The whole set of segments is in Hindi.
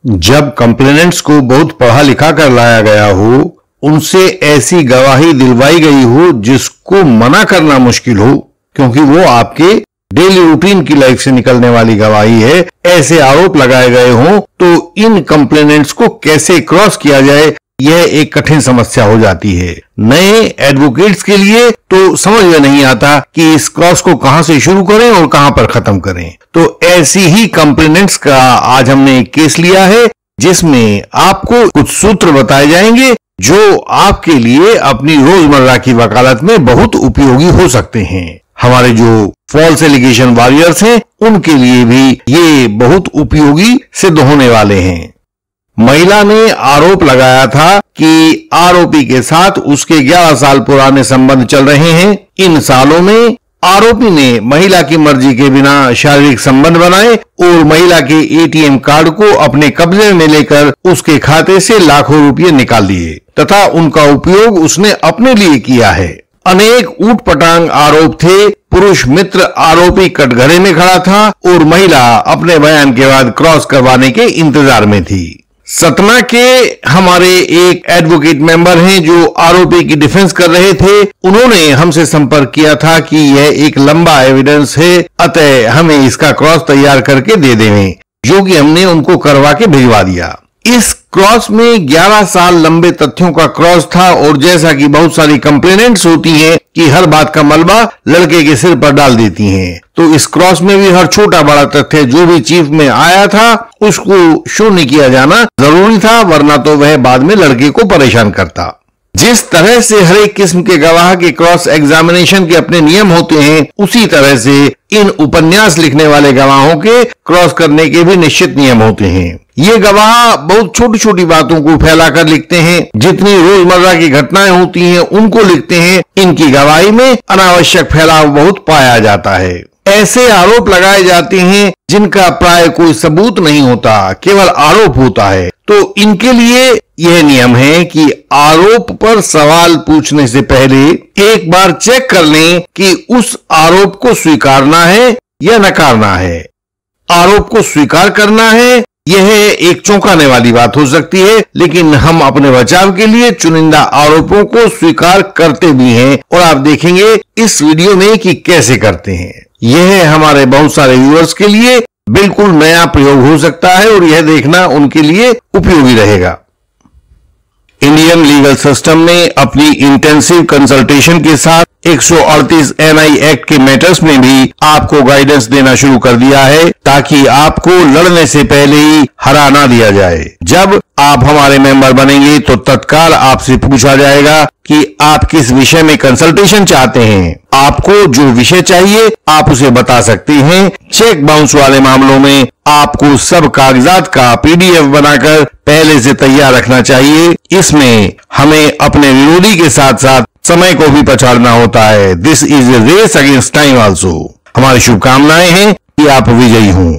जब कंप्लेनेंट्स को बहुत पढ़ा लिखा कर लाया गया हो, उनसे ऐसी गवाही दिलवाई गई हो जिसको मना करना मुश्किल हो, क्योंकि वो आपके डेली रूटीन की लाइफ से निकलने वाली गवाही है, ऐसे आरोप लगाए गए हों, तो इन कंप्लेनेंट्स को कैसे क्रॉस किया जाए, यह एक कठिन समस्या हो जाती है। नए एडवोकेट्स के लिए तो समझ में नहीं आता कि इस क्रॉस को कहां से शुरू करें और कहां पर खत्म करें। तो ऐसी ही कंप्लेनेंट्स का आज हमने एक केस लिया है, जिसमें आपको कुछ सूत्र बताए जाएंगे जो आपके लिए अपनी रोजमर्रा की वकालत में बहुत उपयोगी हो सकते हैं। हमारे जो फॉल्स एलिगेशन वॉरियर्स हैं, उनके लिए भी ये बहुत उपयोगी सिद्ध होने वाले हैं। महिला ने आरोप लगाया था कि आरोपी के साथ उसके 11 साल पुराने संबंध चल रहे हैं। इन सालों में आरोपी ने महिला की मर्जी के बिना शारीरिक संबंध बनाए और महिला के एटीएम कार्ड को अपने कब्जे में लेकर उसके खाते से लाखों रुपये निकाल लिए तथा उनका उपयोग उसने अपने लिए किया है। अनेक ऊटपटांग आरोप थे। पुरुष मित्र आरोपी कटघरे में खड़ा था और महिला अपने बयान के बाद क्रॉस करवाने के इंतजार में थी। सतना के हमारे एक एडवोकेट मेंबर हैं जो आरोपी की डिफेंस कर रहे थे। उन्होंने हमसे संपर्क किया था कि यह एक लंबा एविडेंस है, अतः हमें इसका क्रॉस तैयार करके दे दें, जो कि हमने उनको करवा के भिजवा दिया। इस क्रॉस में 11 साल लंबे तथ्यों का क्रॉस था और जैसा कि बहुत सारी कंप्लेनेंट्स होती हैं कि हर बात का मलबा लड़के के सिर पर डाल देती हैं, तो इस क्रॉस में भी हर छोटा बड़ा तथ्य जो भी चीफ में आया था उसको शून्य किया जाना जरूरी था, वरना तो वह बाद में लड़के को परेशान करता। जिस तरह से हर एक किस्म के गवाह के क्रॉस एग्जामिनेशन के अपने नियम होते हैं, उसी तरह से इन उपन्यास लिखने वाले गवाहों के क्रॉस करने के भी निश्चित नियम होते हैं। ये गवाह बहुत छोटी छोटी बातों को फैलाकर लिखते हैं, जितनी रोजमर्रा की घटनाएं होती हैं उनको लिखते हैं। इनकी गवाही में अनावश्यक फैलाव बहुत पाया जाता है। ऐसे आरोप लगाए जाते हैं जिनका प्राय कोई सबूत नहीं होता, केवल आरोप होता है। तो इनके लिए यह नियम है कि आरोप पर सवाल पूछने से पहले एक बार चेक कर लें कि उस आरोप को स्वीकारना है या नकारना है। आरोप को स्वीकार करना है, यह एक चौंकाने वाली बात हो सकती है, लेकिन हम अपने बचाव के लिए चुनिंदा आरोपों को स्वीकार करते भी हैं और आप देखेंगे इस वीडियो में कि कैसे करते हैं। यह हमारे बहुत सारे व्यूअर्स के लिए बिल्कुल नया प्रयोग हो सकता है और यह देखना उनके लिए उपयोगी रहेगा। इंडियन लीगल सिस्टम ने अपनी इंटेंसिव कंसल्टेशन के साथ 138 NI एक्ट के मैटर्स में भी आपको गाइडेंस देना शुरू कर दिया है, ताकि आपको लड़ने से पहले ही हरा ना दिया जाए। जब आप हमारे मेंबर बनेंगे तो तत्काल आपसे पूछा जाएगा कि आप किस विषय में कंसल्टेशन चाहते हैं। आपको जो विषय चाहिए आप उसे बता सकते हैं। चेक बाउंस वाले मामलों में आपको सब कागजात का PDF बनाकर पहले से तैयार रखना चाहिए। इसमें हमें अपने विरोधी के साथ साथ समय को भी पछाड़ना होता है। This is a race against time also. हमारी शुभकामनाएं हैं कि आप विजयी हों।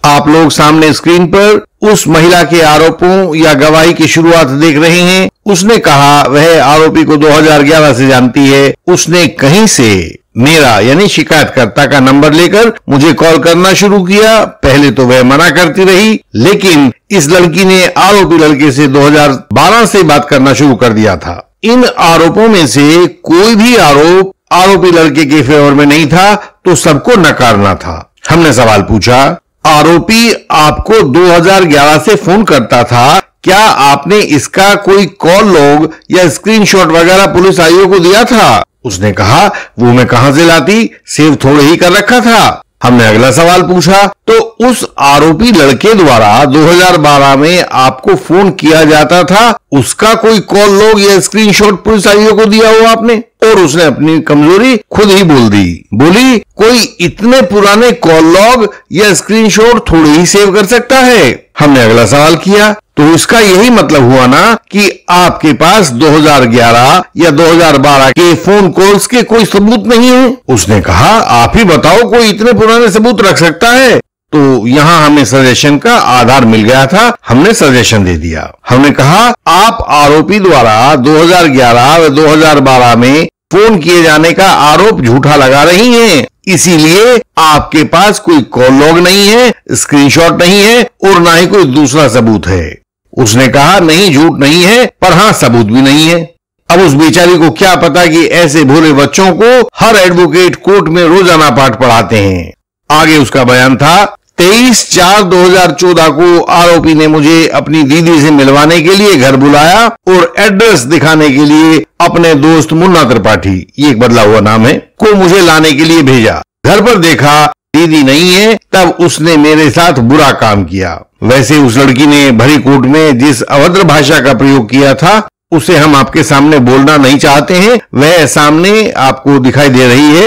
आप लोग सामने स्क्रीन पर उस महिला के आरोपों या गवाही की शुरुआत देख रहे हैं। उसने कहा वह आरोपी को 2011 से जानती है। उसने कहीं से मेरा यानी शिकायतकर्ता का नंबर लेकर मुझे कॉल करना शुरू किया। पहले तो वह मना करती रही, लेकिन इस लड़की ने आरोपी लड़के से 2012 से बात करना शुरू कर दिया था। इन आरोपों में से कोई भी आरोप आरोपी लड़के के फेवर में नहीं था, तो सबको नकारना था। हमने सवाल पूछा, आरोपी आपको 2011 से फोन करता था, क्या आपने इसका कोई कॉल लॉग या स्क्रीनशॉट वगैरह पुलिस आईओ को दिया था? उसने कहा वो मैं कहां से लाती, सेव थोड़े ही कर रखा था। हमने अगला सवाल पूछा, तो उस आरोपी लड़के द्वारा 2012 में आपको फोन किया जाता था, उसका कोई कॉल लॉग या स्क्रीनशॉट पुलिस आईओ को दिया हो आपने? और उसने अपनी कमजोरी खुद ही बोल दी। बोली कोई इतने पुराने कॉल लॉग या स्क्रीनशॉट थोड़े ही सेव कर सकता है। हमने अगला सवाल किया, तो इसका यही मतलब हुआ ना कि आपके पास 2011 या 2012 के फोन कॉल्स के कोई सबूत नहीं है? उसने कहा आप ही बताओ कोई इतने पुराने सबूत रख सकता है? तो यहां हमें सजेशन का आधार मिल गया था। हमने सजेशन दे दिया। हमने कहा आप आरोपी द्वारा 2011 व 2012 में फोन किए जाने का आरोप झूठा लगा रही हैं, इसीलिए आपके पास कोई कॉल लॉग नहीं है, स्क्रीनशॉट नहीं है और ना ही कोई दूसरा सबूत है। उसने कहा नहीं, झूठ नहीं है, पर हां सबूत भी नहीं है। अब उस बेचारी को क्या पता कि ऐसे भोले बच्चों को हर एडवोकेट कोर्ट में रोजाना पाठ पढ़ाते हैं। आगे उसका बयान था, 23/4/2014 को आरोपी ने मुझे अपनी दीदी से मिलवाने के लिए घर बुलाया और एड्रेस दिखाने के लिए अपने दोस्त मुन्ना त्रिपाठी, ये एक बदला हुआ नाम है, को मुझे लाने के लिए भेजा। घर पर देखा दीदी नहीं है, तब उसने मेरे साथ बुरा काम किया। वैसे उस लड़की ने भरी कोर्ट में जिस अभद्र भाषा का प्रयोग किया था उसे हम आपके सामने बोलना नहीं चाहते हैं। वह सामने आपको दिखाई दे रही है,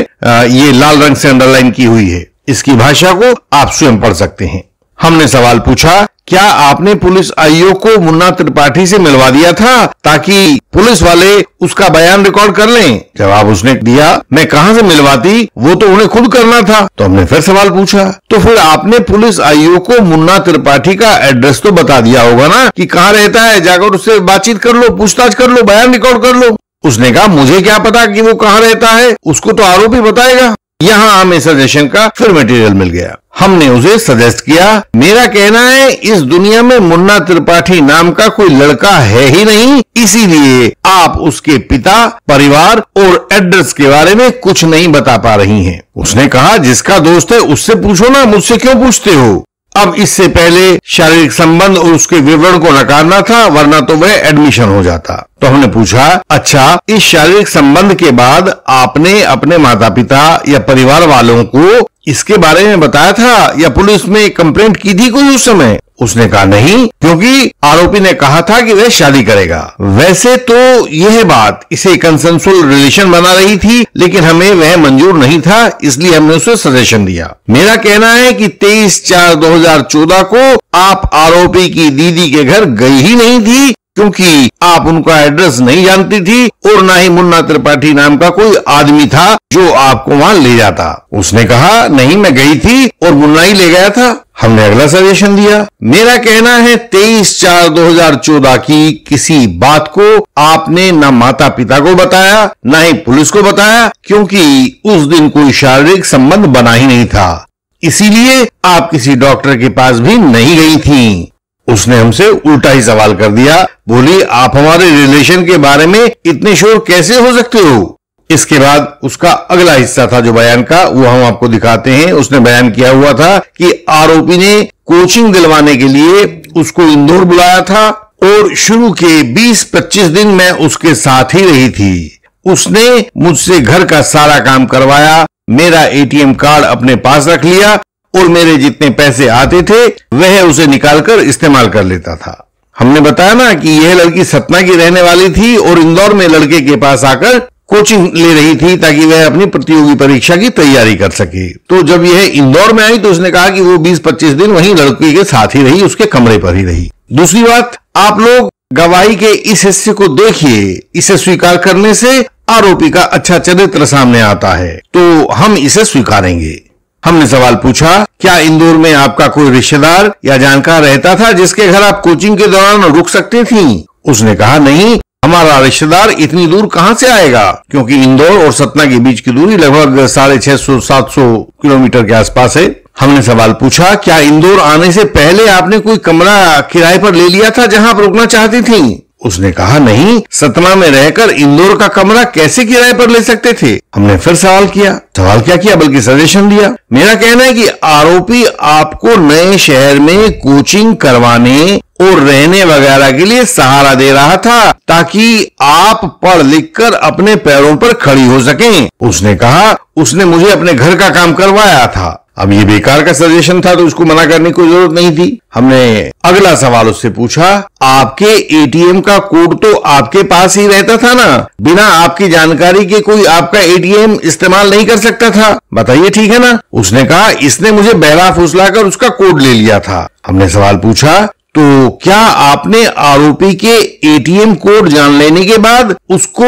ये लाल रंग से अंडरलाइन की हुई है। इसकी भाषा को आप स्वयं पढ़ सकते हैं। हमने सवाल पूछा, क्या आपने पुलिस आईओ को मुन्ना त्रिपाठी से मिलवा दिया था ताकि पुलिस वाले उसका बयान रिकॉर्ड कर लें? जवाब उसने दिया, मैं कहां से मिलवाती, वो तो उन्हें खुद करना था। तो हमने फिर सवाल पूछा, तो फिर आपने पुलिस आईओ को मुन्ना त्रिपाठी का एड्रेस तो बता दिया होगा ना कि कहां रहता है, जाकर उससे बातचीत कर लो, पूछताछ कर लो, बयान रिकॉर्ड कर लो। उसने कहा, मुझे क्या पता कि वो कहां रहता है, उसको तो आरोपी बताएगा। यहां हमें सजेशन का फिर मटेरियल मिल गया। हमने उसे सजेस्ट किया, मेरा कहना है इस दुनिया में मुन्ना त्रिपाठी नाम का कोई लड़का है ही नहीं, इसीलिए आप उसके पिता, परिवार और एड्रेस के बारे में कुछ नहीं बता पा रही हैं। उसने कहा, जिसका दोस्त है उससे पूछो ना, मुझसे क्यों पूछते हो? अब इससे पहले शारीरिक संबंध और उसके विवरण को नकारना था, वरना तो वह एडमिशन हो जाता। तो हमने पूछा, अच्छा इस शारीरिक संबंध के बाद आपने अपने माता पिता या परिवार वालों को इसके बारे में बताया था या पुलिस में कंप्लेंट की थी कोई उस समय? उसने कहा नहीं, क्योंकि आरोपी ने कहा था कि वह शादी करेगा। वैसे तो यह बात इसे कंसेंसुअल रिलेशन बना रही थी, लेकिन हमें वह मंजूर नहीं था, इसलिए हमने उसे सजेशन दिया। मेरा कहना है कि 23/4/2014 को आप आरोपी की दीदी के घर गई ही नहीं थी, क्योंकि आप उनका एड्रेस नहीं जानती थी और ना ही मुन्ना त्रिपाठी नाम का कोई आदमी था जो आपको वहां ले जाता। उसने कहा, नहीं मैं गई थी और मुन्ना ही ले गया था। हमने अगला सजेशन दिया, मेरा कहना है 23/4/2014 की किसी बात को आपने न माता पिता को बताया न ही पुलिस को बताया, क्योंकि उस दिन कोई शारीरिक संबंध बना ही नहीं था, इसीलिए आप किसी डॉक्टर के पास भी नहीं गई थी। उसने हमसे उल्टा ही सवाल कर दिया, बोली, आप हमारे रिलेशन के बारे में इतने श्योर कैसे हो सकते हो? इसके बाद उसका अगला हिस्सा था जो बयान का, वो हम आपको दिखाते हैं। उसने बयान किया हुआ था कि आरोपी ने कोचिंग दिलवाने के लिए उसको इंदौर बुलाया था और शुरू के 20-25 दिन मैं उसके साथ ही रही थी। उसने मुझसे घर का सारा काम करवाया, मेरा एटीएम कार्ड अपने पास रख लिया और मेरे जितने पैसे आते थे वह उसे निकालकर इस्तेमाल कर लेता था। हमने बताया ना कि यह लड़की सतना की रहने वाली थी और इंदौर में लड़के के पास आकर कोचिंग ले रही थी ताकि वह अपनी प्रतियोगी परीक्षा की तैयारी कर सके। तो जब यह इंदौर में आई तो उसने कहा कि वो 20-25 दिन वहीं लड़की के साथ ही रही, उसके कमरे पर ही रही। दूसरी बात, आप लोग गवाही के इस हिस्से को देखिए, इसे स्वीकार करने से आरोपी का अच्छा चरित्र सामने आता है, तो हम इसे स्वीकारेंगे। हमने सवाल पूछा, क्या इंदौर में आपका कोई रिश्तेदार या जानकार रहता था जिसके घर आप कोचिंग के दौरान रुक सकती थी? उसने कहा, नहीं, हमारा रिश्तेदार इतनी दूर कहां से आएगा, क्योंकि इंदौर और सतना के बीच की दूरी लगभग 650-700 किलोमीटर के आसपास है। हमने सवाल पूछा, क्या इंदौर आने से पहले आपने कोई कमरा किराए पर ले लिया था जहां आप रुकना चाहती थी? उसने कहा, नहीं, सतना में रहकर इंदौर का कमरा कैसे किराए पर ले सकते थे? हमने फिर सवाल क्या किया बल्कि सजेशन दिया। मेरा कहना है कि आरोपी आपको नए शहर में कोचिंग करवाने और रहने वगैरह के लिए सहारा दे रहा था ताकि आप पढ़ लिख कर अपने पैरों पर खड़ी हो सकें। उसने कहा, उसने मुझे अपने घर का काम करवाया था। अब ये बेकार का सजेशन था तो उसको मना करने की कोई जरूरत नहीं थी। हमने अगला सवाल उससे पूछा, आपके एटीएम का कोड तो आपके पास ही रहता था ना, बिना आपकी जानकारी के कोई आपका एटीएम इस्तेमाल नहीं कर सकता था, बताइए, ठीक है ना? उसने कहा, इसने मुझे बहला फुसलाकर उसका कोड ले लिया था। हमने सवाल पूछा, तो क्या आपने आरोपी के एटीएम कोड जान लेने के बाद उसको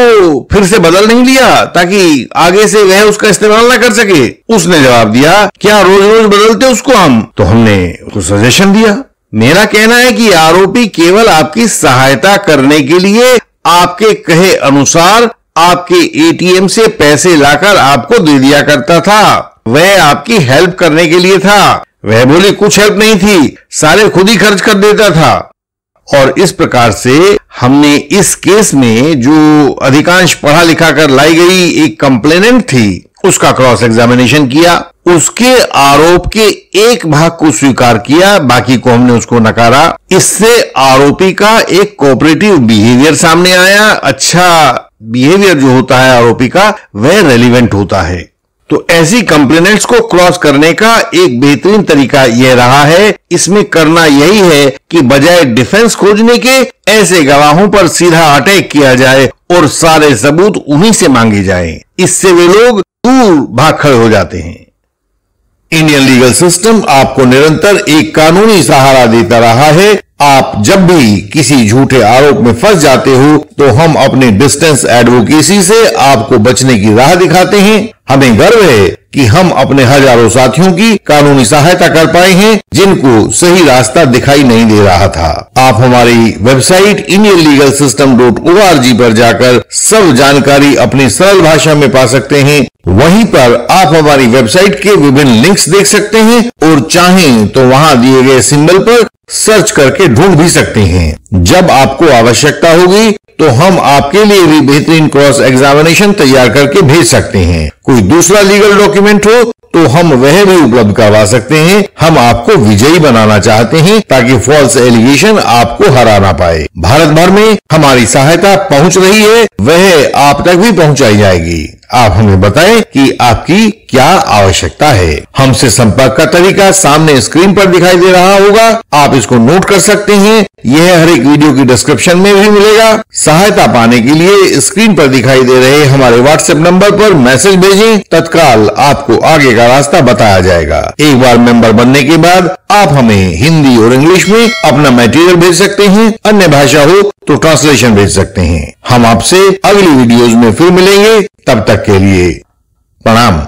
फिर से बदल नहीं लिया ताकि आगे से वह उसका इस्तेमाल ना कर सके? उसने जवाब दिया, क्या रोज रोज बदलते उसको हम? तो हमने उसको सजेशन दिया। मेरा कहना है कि आरोपी केवल आपकी सहायता करने के लिए आपके कहे अनुसार आपके एटीएम से पैसे लाकर आपको दे दिया करता था। वह आपकी हेल्प करने के लिए था। वह बोली कुछ हेल्प नहीं थी, सारे खुद ही खर्च कर देता था। और इस प्रकार से हमने इस केस में जो अधिकांश पढ़ा लिखा कर लाई गई एक कंप्लेनेंट थी, उसका क्रॉस एग्जामिनेशन किया। उसके आरोप के एक भाग को स्वीकार किया, बाकी को हमने उसको नकारा। इससे आरोपी का एक कोऑपरेटिव बिहेवियर सामने आया। अच्छा बिहेवियर जो होता है आरोपी का, वह रेलिवेंट होता है। तो ऐसी कंप्लेनेंट्स को क्रॉस करने का एक बेहतरीन तरीका यह रहा है। इसमें करना यही है कि बजाय डिफेंस खोजने के ऐसे गवाहों पर सीधा अटैक किया जाए और सारे सबूत उन्हीं से मांगे जाएं। इससे वे लोग दूर भाग खड़े हो जाते हैं। इंडियन लीगल सिस्टम आपको निरंतर एक कानूनी सहारा देता रहा है। आप जब भी किसी झूठे आरोप में फंस जाते हो तो हम अपने डिस्टेंस एडवोकेसी से आपको बचने की राह दिखाते हैं। हमें गर्व है कि हम अपने हजारों साथियों की कानूनी सहायता कर पाए हैं जिनको सही रास्ता दिखाई नहीं दे रहा था। आप हमारी वेबसाइट indianlegalsystem.org पर जाकर सब जानकारी अपनी सरल भाषा में पा सकते हैं। वहीं पर आप हमारी वेबसाइट के विभिन्न लिंक्स देख सकते हैं और चाहें तो वहां दिए गए सिंबल पर सर्च करके ढूंढ भी सकते हैं। जब आपको आवश्यकता होगी तो हम आपके लिए भी बेहतरीन क्रॉस एग्जामिनेशन तैयार करके भेज सकते हैं। कोई दूसरा लीगल डॉक्यूमेंट हो तो हम वह भी उपलब्ध करवा सकते हैं। हम आपको विजयी बनाना चाहते हैं ताकि फॉल्स एलिगेशन आपको हरा ना पाए। भारत भर में हमारी सहायता पहुंच रही है, वह आप तक भी पहुंचाई जाएगी। आप हमें बताएं कि आपकी क्या आवश्यकता है। हमसे संपर्क का तरीका सामने स्क्रीन पर दिखाई दे रहा होगा, आप इसको नोट कर सकते हैं। यह हर एक वीडियो की डिस्क्रिप्शन में भी मिलेगा। सहायता पाने के लिए स्क्रीन पर दिखाई दे रहे हमारे व्हाट्सएप नंबर पर मैसेज भेजें, तत्काल आपको आगे का रास्ता बताया जाएगा। एक बार मेंबर बनने के बाद आप हमें हिंदी और इंग्लिश में अपना मटेरियल भेज सकते हैं। अन्य भाषा हो तो ट्रांसलेशन भेज सकते हैं। हम आपसे अगली वीडियोज में फिर मिलेंगे। तब तक के लिए प्रणाम।